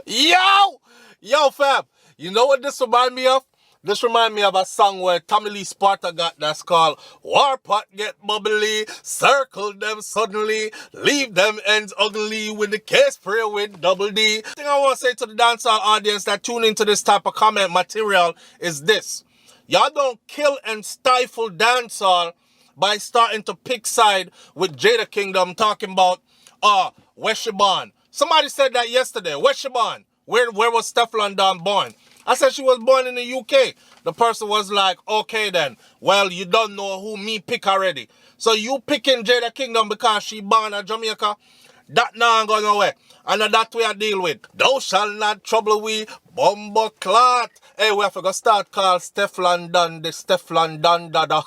Yo, fam. You know what this remind me of? This remind me of a song where Tommy Lee Sparta got that's called Warpot Get Bubbly, Circle Them Suddenly, Leave Them Ends Ugly with the case prayer with double D. The thing I want to say to the dancehall audience that tune into this type of comment material is this. Y'all don't kill and stifle dancehall by starting to pick side with Jada Kingdom talking about, where she born? Somebody said that yesterday. Where she born? Where was Steflon Don born? I said she was born in the UK. The person was like, okay then. Well, you don't know who me pick already. So you picking Jada Kingdom because she born in Jamaica? That now ain't going nowhere. And that way I deal with. Thou shall not trouble we, bumbo clot. Hey, we have to go start call Steflon Don, the Steflon Don Dada.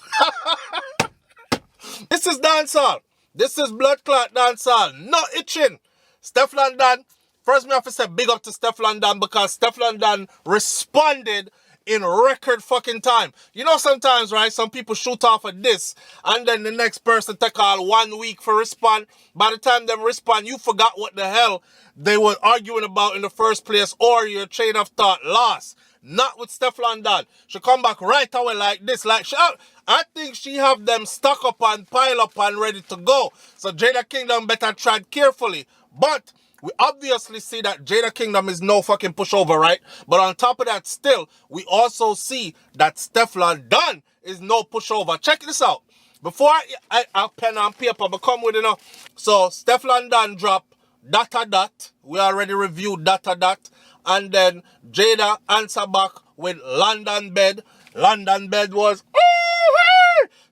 This is dancehall. This is blood clot dancehall. No itching. Steflon Don, first me have to say big up to Steflon Don because Steflon Don responded in record fucking time. You know sometimes, right, some people shoot off a diss and then the next person take all 1 week for respond. By the time them respond, you forgot what the hell they were arguing about in the first place or your chain of thought lost. Not with Steflon Don. She come back right away like this. Like I think she have them stuck up and pile up and ready to go. So Jada Kingdom better tread carefully. But we obviously see that Jada Kingdom is no fucking pushover, right? But on top of that still, we also see that Steflon Don is no pushover. Check this out. Before I pen and paper, but come with it now. So Steflon Don drop dot. We already reviewed dot. And then Jada answer back with London Bed. London Bed was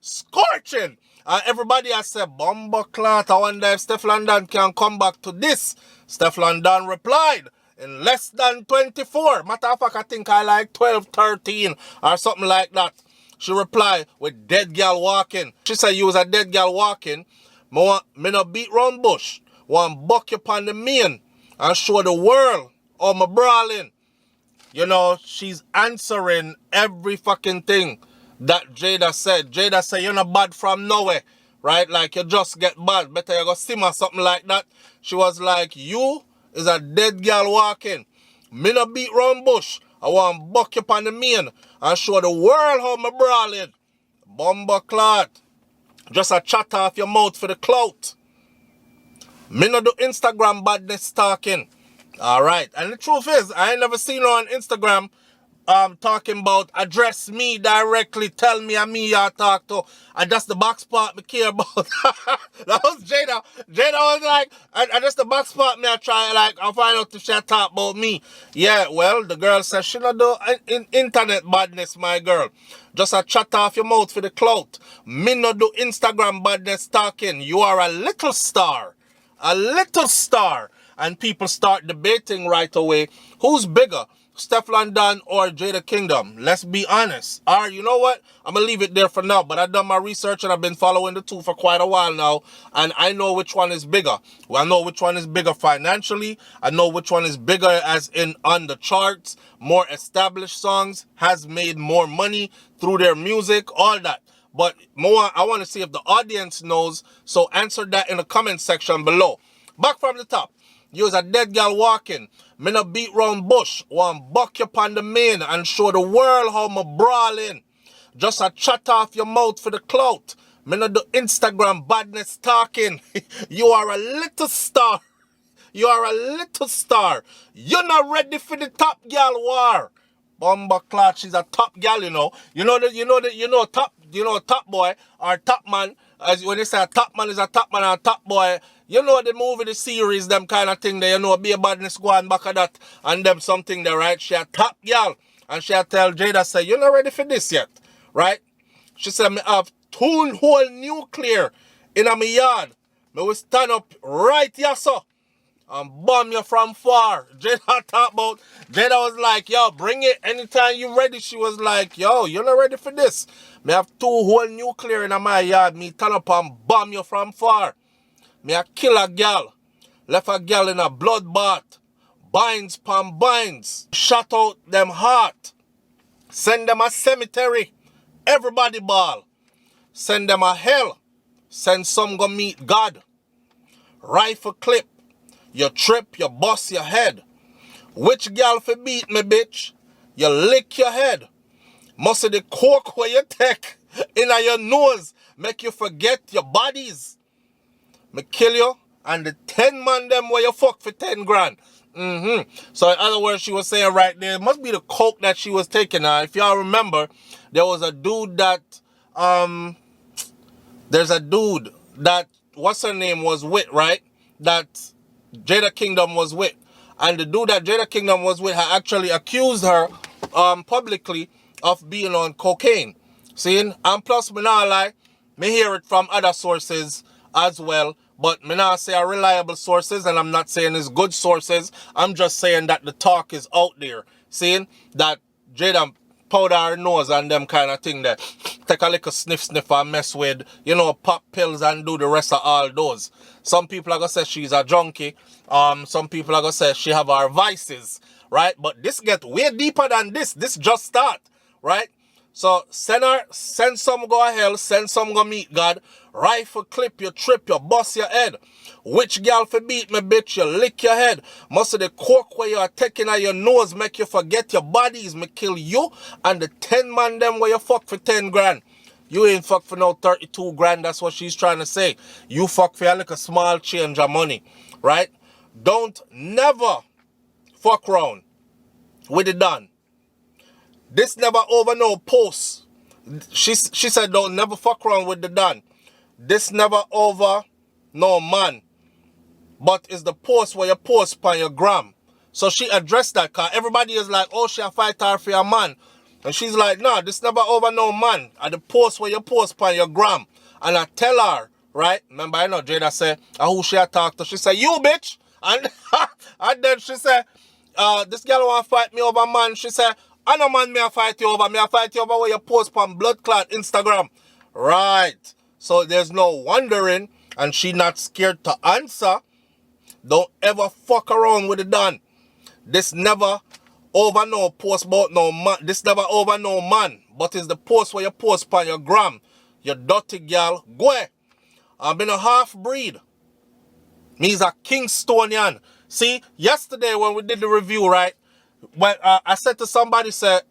scorching. And everybody has said, Bumbo clot, I wonder if Steflon Don can come back to this. Steflon Don replied in less than 24. Matter of fact, I think I like 12, 13 or something like that. She replied with dead Gyal Walking. She said you was a dead Gyal Walking. Me no beat round bush. Want buck you upon the main and show the world how my brawling. You know, she's answering every fucking thing that Jada said. Jada said, you're not bad from nowhere, right? Like, you just get bad. Better you go simmer, something like that. She was like, you is a dead Gyal Walking. Me no beat round bush. I want buck you upon the main and show the world how my brawling. Bumbo clot. Just a chat off your mouth for the clout. Me no do Instagram badness talking. Alright, and the truth is, I ain't never seen her on Instagram talking about address me directly, tell me and me y'all talk to, and that's the box part me care about. That was Jada. Jada was like, and that's the box part me I try, like, I'll find out if she talk about me. Yeah, well, the girl says she not do internet badness, my girl. Just a chat off your mouth for the clout. Me no do Instagram badness talking. You are a little star. A little star. And people start debating right away, who's bigger, Steflon Don or Jada Kingdom? Let's be honest. All right, you know what? I'm going to leave it there for now. But I've done my research and I've been following the two for quite a while now. And I know which one is bigger. Well, I know which one is bigger financially. I know which one is bigger as in on the charts. More established songs. Has made more money through their music. All that. But more, I want to see if the audience knows. So answer that in the comment section below. Back from the top. You was a dead Gyal Walking. Me no beat round bush. Want buck you upon the main and show the world how me brawling. Just a chat off your mouth for the clout. Me no do Instagram badness talking. You are a little star. You are a little star. You're not ready for the top gal war. Bumbo clot, she's a top gal, you know. Top boy or top man. As when they say a top man is a top man or a top boy, you know the movie, the series, them kind of thing there, you know, be a badness go on back of that and them something there, right? She a top gal. And she a tell Jada, say, you're not ready for this yet, right? She said, me have 2 whole nuclear in my yard. Me will stand up right here, so, and bomb you from far. Jada talk about, Jada was like, yo, bring it anytime you ready. She was like, yo, you're not ready for this. Me have 2 whole nuclear in my yard. Me turn up and bomb you from far. Me a kill a gal. Left a gal in a bloodbath. Binds pam binds. Shut out them heart. Send them a cemetery. Everybody ball. Send them a hell. Send some go meet God. Rifle clip. You trip, you bust your head. Which girl fi beat me, bitch? You lick your head. Must the coke where you take in your nose make you forget your bodies. Me kill you and the 10 man them where you fuck for 10 grand. So in other words, she was saying right there, it must be the coke that she was taking. Now, if y'all remember, there was a dude that, there's a dude that, what's her name was with, right? That Jada Kingdom was with. And the dude that Jada Kingdom was with had actually accused her publicly of being on cocaine. See? And plus, me not lie, me hear it from other sources as well. But me not say are reliable sources, and I'm not saying it's good sources. I'm just saying that the talk is out there. Seeing that Jada powder her nose and them kind of thing there. Take a little sniff and mess with, you know, pop pills and do the rest of all those. Some people are going to say she's a junkie. Some people are going to say she have her vices, right? But this get way deeper than this. This just start, right? So send some go hell, send some go meet God. Rifle clip, you trip, you bust your head. Which girl for beat me, bitch, you lick your head. Most of the coke where you are taking out your nose make you forget your bodies. Me kill you and the 10 man them where you fuck for 10 grand. You ain't fuck for no 32 grand, that's what she's trying to say. You fuck for like a small change of money, right? Don't never fuck around with it done. This never over no post. She said don't never fuck around with the done. This never over no man. But it's the post where you post on your gram. So she addressed that because everybody is like, oh, she a fight her for your man. And she's like, no, this never over no man. At the post where you post on your gram. And I tell her, right? Remember, I know Jada said, who she a talk to? She said, you bitch. And, and then she said, this girl want to fight me over man. She said, I know man me a fight you over. Me a fight you over where you post on blood clot Instagram. Right. So there's no wondering. And she not scared to answer. Don't ever fuck around with it done. This never over no post about no man. This never over no man. But it's the post where you post on your gram. You dirty girl. Go ahead. I've been a half breed. Me's a Kingstonian. See, yesterday when we did the review, right? When I said to somebody, said,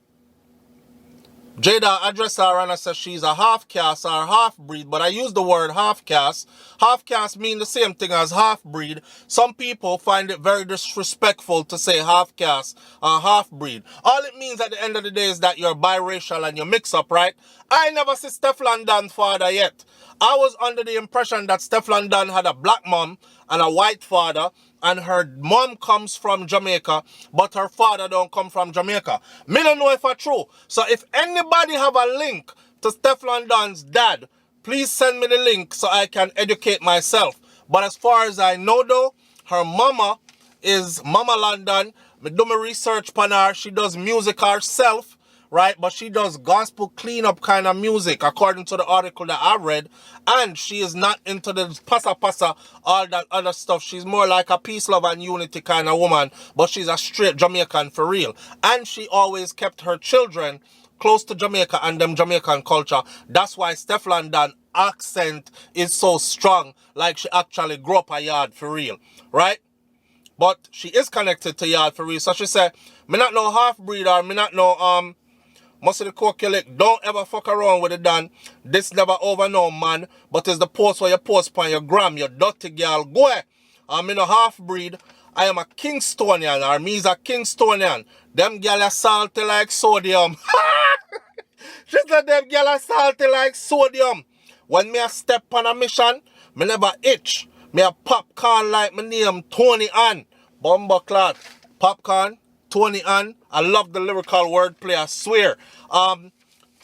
Jada addressed her and I said she's a half caste or half breed, but I use the word half caste. Half caste mean the same thing as half breed. Some people find it very disrespectful to say half caste or half breed. All it means at the end of the day is that you're biracial and you mix up, right? I never see Steflon Don father yet. I was under the impression that Steflon Don had a black mom and a white father, and her mom comes from Jamaica, but her father don't come from Jamaica. Me don't know if it's true. So if anybody have a link to Steflon Don's dad, please send me the link so I can educate myself. But as far as I know though, her mama is Mama London. Me do my research on her. She does music herself. Right, but she does gospel cleanup kind of music according to the article that I read, and she is not into the pasa, all that other stuff. She's more like a peace, love and unity kind of woman, but she's a straight Jamaican for real, and she always kept her children close to Jamaica and them Jamaican culture. That's why Steflon Don accent is so strong, like she actually grew up a yard for real, right? But she is connected to yard for real, so she said, me not know half breed or me not know most of the coke you lick, don't ever fuck around with it done. This never over no man, but it's the post where you post on your gram, you dirty girl. Go ahead. I'm in a half breed. I am a Kingstonian, or me's a Kingstonian. Them girl are salty like sodium. She said them girl are salty like sodium. When me a step on a mission, me never itch. Me a popcorn like my name Tony Ann. Bumbleclad. Popcorn. Tony Ann, I love the lyrical wordplay, I swear.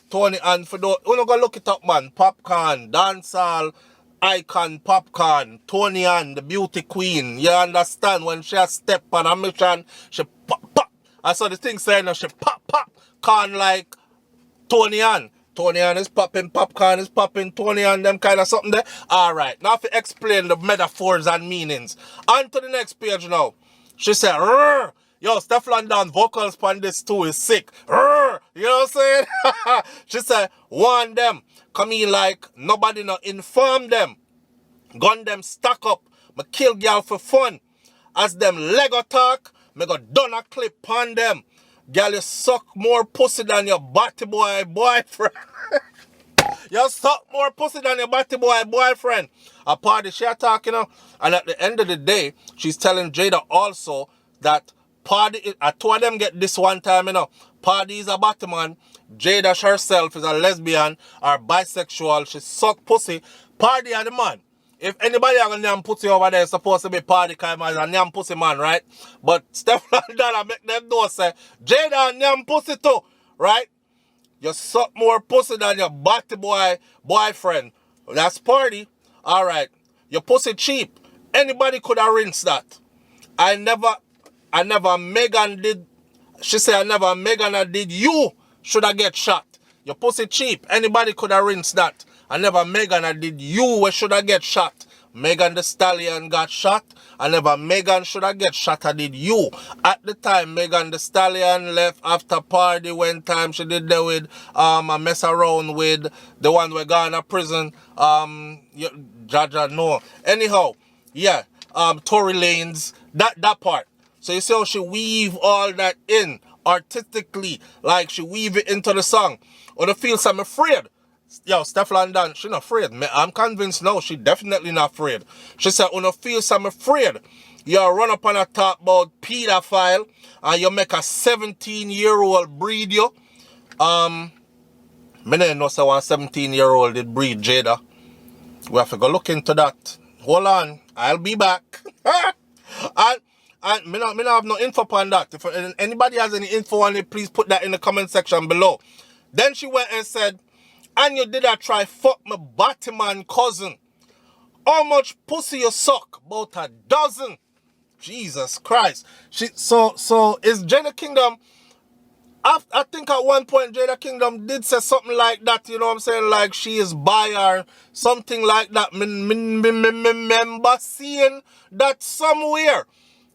Tony Ann, for those, you know, go look it up, man. Popcorn, dancehall, icon, popcorn. Tony Ann, the beauty queen. You understand? When she a step on a mission, she pop, pop. I saw the thing saying she pop, pop. Corn like Tony Ann. Tony Ann is popping, popcorn is popping, Tony Ann, them kind of something there. Alright, now to explain the metaphors and meanings. On to the next page now. She said, rrr. Yo, Steflon Don vocals on this too is sick. Rrr, you know what I'm saying? She said, warn them. Come in like nobody not inform them. Gun them stack up. Me kill girl for fun. As them Lego talk, Me go done a clip on them. Girl, you suck more pussy than your batty boy boyfriend. You suck more pussy than your batty boy boyfriend. A party she a talking, and at the end of the day, she's telling Jada also that Party, two of them get this one time, Party is a batty man. Jada herself is a lesbian or bisexual. She suck pussy. Party are the man. If anybody have a damn pussy over there, it's supposed to be Party kind of a damn pussy man, right? But Steflon Don make them know say, Jada a damn pussy too, right? You suck more pussy than your batty boy boyfriend. That's Party. Alright. Your pussy cheap. Anybody could have rinsed that. I never Megan did. She said I never Megan I did. You should have get shot. Your pussy cheap. Anybody could have rinsed that. I never Megan I did. You should have get shot. Megan the Stallion got shot. I never Megan should have get shot. I did you. At the time Megan the Stallion left after Party when time she did there with a mess around with the one we gone to prison. Jaja no. Anyhow, yeah. Tory Lanez, that part. So you see how she weave all that in artistically, like she weave it into the song. Or the feel some afraid. Yo, Steflon Don, she not afraid. I'm convinced now she definitely not afraid. She said, when you feel some afraid, you run up on a talk about pedophile and you make a 17-year-old breed you. Me didn't know so one 17-year-old did breed Jada. We have to go look into that. Hold on, I'll be back. and me not have no info on that. If anybody has any info on it, please put that in the comment section below. Then she went and said, and you did a try fuck my Batman cousin. How much pussy you suck? About a dozen. Jesus Christ. So is Jada Kingdom, I think at one point Jada Kingdom did say something like that, you know what I'm saying? Like she is bi or something like that. Me remember seeing that somewhere,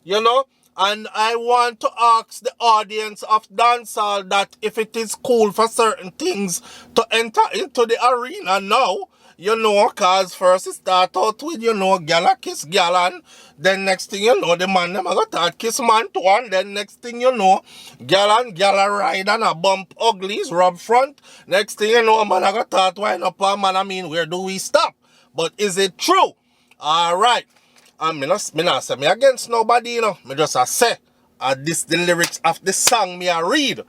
you know? And I want to ask the audience of dancehall that if it is cool for certain things to enter into the arena now, you know, cause first it start out with, you know, gyal a kiss gyal, and then next thing you know, the man them a go start kiss man too, and then next thing you know, gyal and gyal a ride and a bump uglies, rub front. Next thing you know, man a go start wind up a man. I mean, where do we stop? But is it true? Alright. And me not say me against nobody, you know. Me just say, this the lyrics of the song me I read.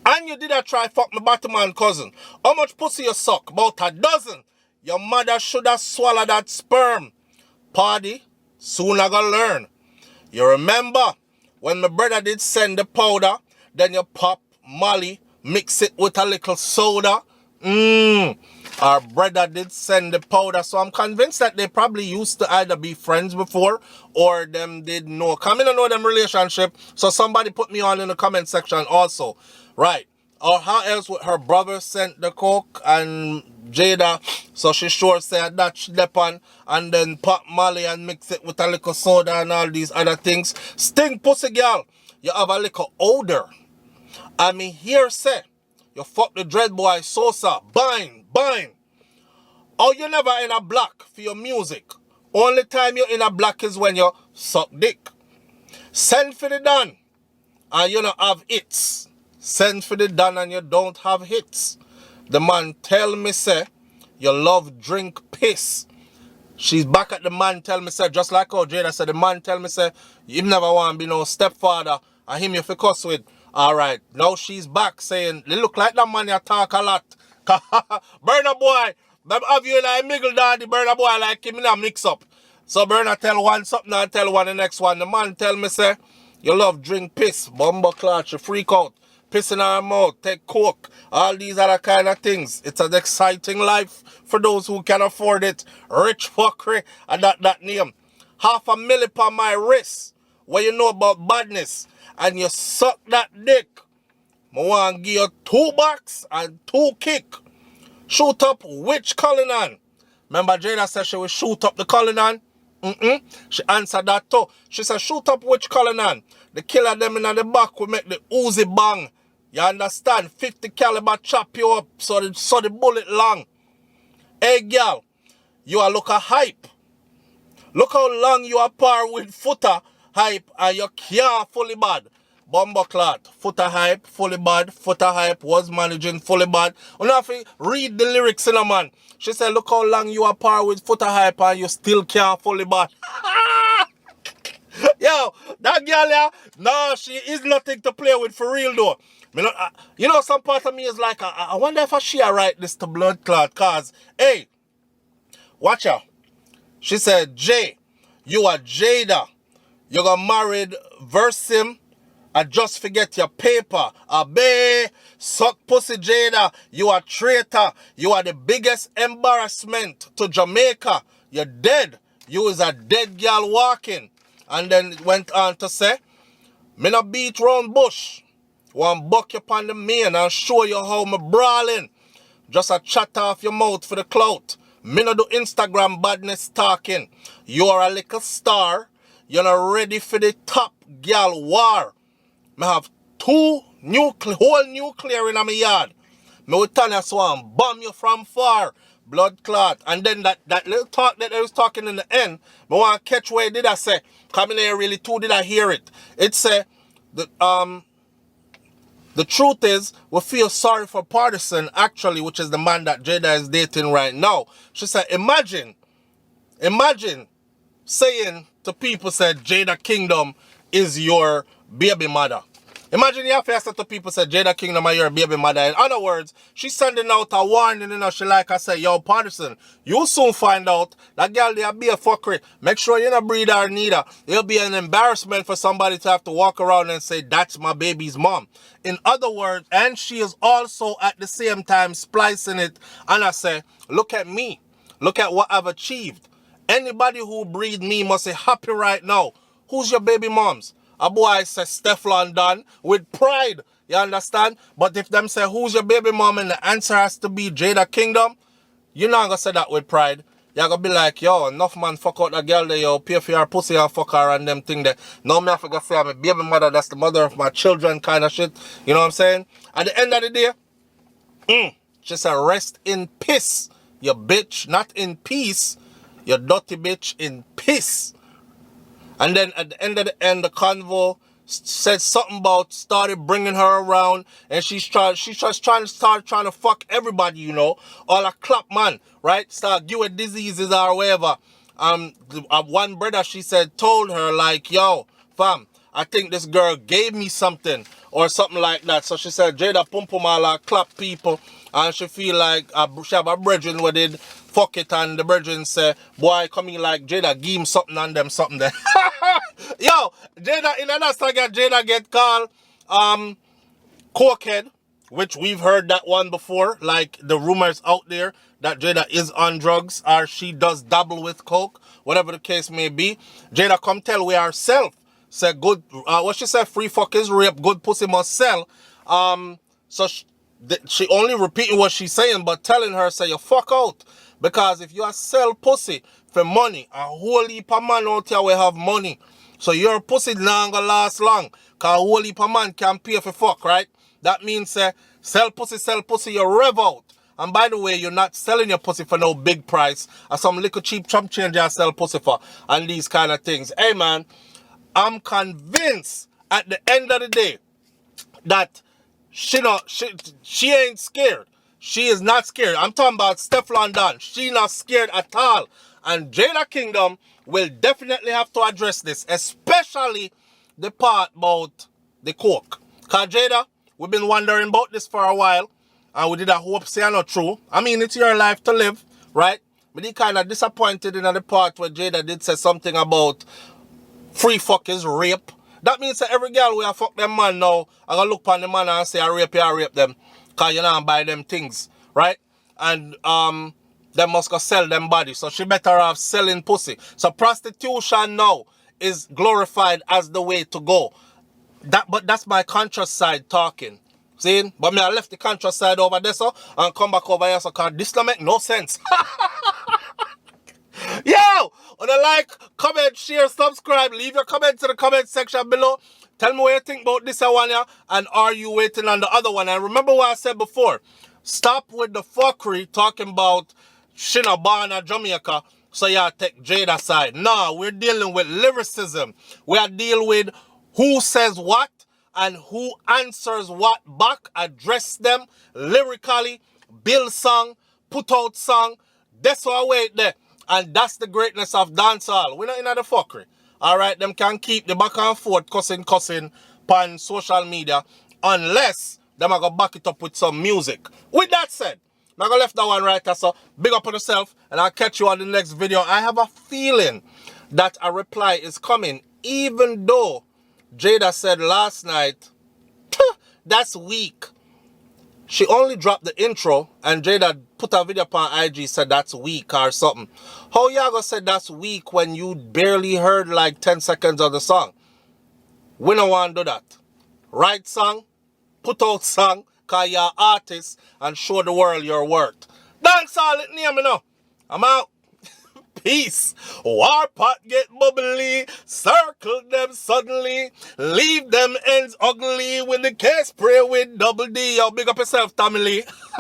And you did a try fuck my Batman cousin. How much pussy you suck? About a dozen. Your mother should have swallowed that sperm. Party, soon I gonna learn. You remember when my brother did send the powder, then you pop Molly, mix it with a little soda. Our brother did send the powder, so I'm convinced that they probably used to either be friends before or them did know. Come in and know them relationship, so somebody put me on in the comment section also. Right. Or how else would her brother sent the coke and Jada, so she sure said that she lep on, and then pop Molly and mix it with a little soda and all these other things. Sting pussy girl, you have a little odor. I mean, here say, you fuck the dread boy Sosa, bind. Oh, you never in a black for your music. Only time you're in a black is when you suck dick. Send for the Don and you don't have hits. Send for the Don and you don't have hits. The man tell me say, you love drink piss. She's back at the man tell me say, just like how Jada said, the man tell me say, you never want to be no stepfather and him you fi cuss with. Alright, now she's back saying, they look like that man you talk a lot. Burna Boy, them have you like Miggle Daddy, Burna Boy like him in a mix up. So Burna tell one something and tell one the next one. The man tell me say, you love drink piss, bumbo clutch, you freak out, piss in our mouth, take coke, all these other kind of things. It's an exciting life for those who can afford it. Rich fuckery and that name. $500,000 on my wrist. What you know about badness? And you suck that dick. I want to give you 2 bucks and 2 kick. Shoot up which Cullinan? Remember Jada said she will shoot up the Cullinan? She answered that too. She said shoot up which Cullinan? The killer them in the back will make the Uzi bang. You understand? 50 caliber chop you up so the bullet long. Hey girl, you are look a hype. Look how long you are par with footer hype and you can't fully bad. Bumbleclot, footer hype, fully bad, footer hype, was managing fully bad. You know, if you read the lyrics in a man. She said, look how long you are par with footer hype and you still can't fully bad. Yo, that girl, yeah, no, she is nothing to play with for real though. You know, some part of me is like, I wonder if she write this to blood clot, cause, hey, watch out. She said, Jay, you are Jada. You got married, verse him. I just forget your paper. Abe, suck pussy Jada. You are traitor. You are the biggest embarrassment to Jamaica. You're dead. You is a dead Gyal Walking. And then went on to say, me no beat round bush. One buck you upon the main and show you how me brawling. Just a chat off your mouth for the clout. Me no do Instagram badness talking. You are a little star. You're not ready for the top Gyal war. Me have whole nuclear in my yard. Me will tell you so and bomb you from far. Blood clot. And then that little talk that I was talking in the end, me want to catch where did I say. Coming here really too did I hear it. It say the truth is we feel sorry for Pardison actually, which is the man that Jada is dating right now. She said, imagine saying to people said Jada Kingdom is your baby mother. Imagine you have to say to people say Jada Kingdom are your baby mother. In other words, she's sending out a warning, you know, she like I say, yo, Pardison, you'll soon find out that girl there be a fuckery. Make sure you don't breed her neither. It'll be an embarrassment for somebody to have to walk around and say, that's my baby's mom. In other words, and she is also at the same time splicing it. And I say, look at me. Look at what I've achieved. Anybody who breed me must be happy right now. Who's your baby moms? A boy says Steflon Don with pride. You understand? But if them say, who's your baby mom? And the answer has to be Jada Kingdom. You're not going to say that with pride. You're going to be like, yo, enough man fuck out the girl there, yo. Pay for your pussy and fuck her and them thing there. No, me have to say I'm a baby mother. That's the mother of my children kind of shit. You know what I'm saying? At the end of the day, she said, rest in peace, you bitch. Not in peace. You dirty bitch in peace. And then at the end of the convo said something about started bringing her around and she's just trying to fuck everybody, you know. All a clap man, right? Start give her diseases or whatever. One brother, she said, told her like, yo, fam, I think this girl gave me something or something like that. So she said, Jada pum pum all clap people and she feel like she have a brethren with it. Fuck it, and the brethren say, boy, coming like Jada, give him something and them something there. Yo, Jada, in another second, Jada get called cokehead, which we've heard that one before, like the rumors out there that Jada is on drugs or she does dabble with coke, whatever the case may be. Jada come tell we herself, say good, what she said, free fuck is rape, good pussy must sell. So she only repeating what she's saying, but telling her, say, you fuck out. Because if you are sell pussy for money, a whole heap of man out here will have money. So your pussy not gonna last long. Because a whole heap of man can pay for fuck, right? That means sell pussy, you rev out. And by the way, you're not selling your pussy for no big price. Or some little cheap chump change you sell pussy for. And these kind of things. Hey man, I'm convinced at the end of the day that she ain't scared. She is not scared. I'm talking about Steflon Don. She not scared at all. And Jada Kingdom will definitely have to address this, especially the part about the coke. Because Jada, we've been wondering about this for a while, and we did a hope say not true. I mean, it's your life to live, right? But he kind of disappointed in the part where Jada did say something about free fuck is rape. That means that every girl will fuck them man now, I'm going to look upon the man and say, I rape them. Because you don't buy them things, right? And they must go sell them body. So she better have selling pussy. So prostitution now is glorified as the way to go. But that's my conscious side talking. See? But me I left the conscious side over there so and come back over here so because this don't make no sense. Yo! On a like, comment, share, subscribe. Leave your comments in the comment section below. Tell me what you think about this one here. And are you waiting on the other one? And remember what I said before. Stop with the fuckery talking about Shina Barna, Jamaica. So y'all take Jada side. No, we're dealing with lyricism. We are dealing with who says what and who answers what back, address them lyrically, build song, put out song. That's what I wait there. And that's the greatness of dancehall. We're not in the fuckery. Alright, them can keep the back and forth cussing on social media unless them are going to back it up with some music. With that said, I'm going to left that one right there, so big up on yourself and I'll catch you on the next video. I have a feeling that a reply is coming, even though Jada said last night, that's weak. She only dropped the intro and Jada put a video up on IG, said that's weak or something. How y'all gonna say that's weak when you barely heard like 10 seconds of the song? We don't want to do that. Write song, put out song, cause you're artists and show the world your worth. Thanks all it name me now. I'm out. Peace. War pot get bubbly, circle them suddenly, leave them ends ugly with the case spray with double D. Yo, big up yourself, family.